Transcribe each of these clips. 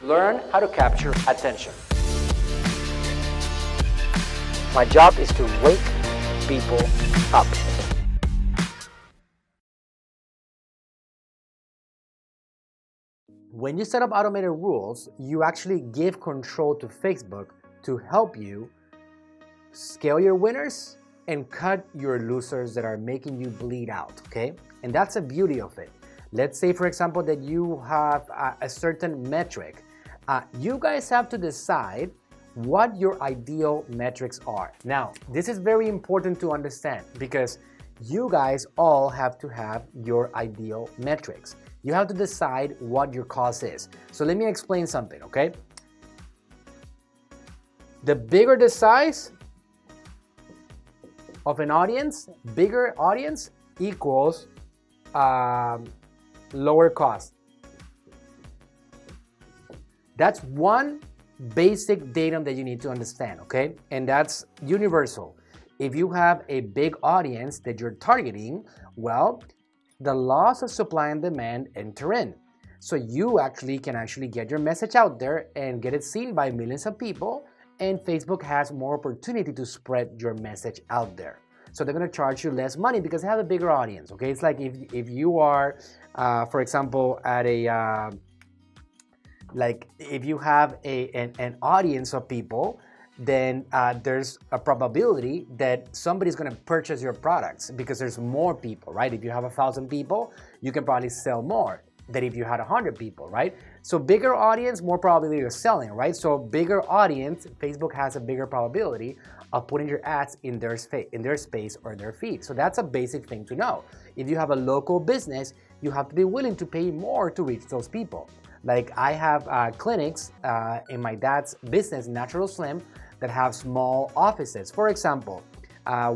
Learn how to capture attention. My job is to wake people up. When you set up automated rules, you actually give control to Facebook to help you scale your winners and cut your losers that are making you bleed out, okay? And that's the beauty of it. Let's say, for example, that you have a certain metric. You guys have to decide what your ideal metrics are. Now, this is very important to understand because you guys all have to have your ideal metrics. You have to decide what your cause is. So let me explain something, okay? The bigger the size of an audience, bigger audience equals lower cost. That's one basic datum that you need to understand, okay? And that's universal. If you have a big audience that you're targeting, well, the laws of supply and demand enter in. So you can get your message out there and get it seen by millions of people, and Facebook has more opportunity to spread your message out there. So they're gonna charge you less money because they have a bigger audience, okay? It's like if you are, for example, at a, if you have an audience of people, then there's a probability that somebody's gonna purchase your products because there's more people, right? If you have 1,000 people, you can probably sell more than if you had 100 people, right? So bigger audience, more probability of selling, right? So bigger audience, Facebook has a bigger probability of putting your ads in their space or their feed. So that's a basic thing to know. If you have a local business, you have to be willing to pay more to reach those people. Like I have clinics in my dad's business, Natural Slim, that have small offices. For example,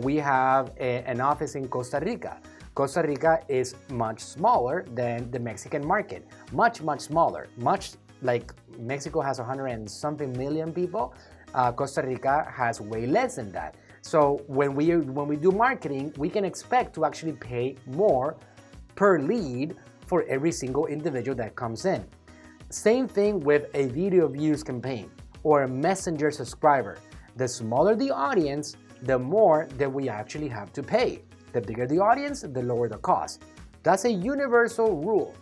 we have an office in Costa Rica. Costa Rica is much smaller than the Mexican market. Much, much smaller. Much like Mexico has 100 and something million people. Costa Rica has way less than that. So when we do marketing, we can expect to actually pay more per lead for every single individual that comes in. Same thing with a video views campaign or a messenger subscriber. The smaller the audience, the more that we actually have to pay. The bigger the audience, the lower the cost. That's a universal rule.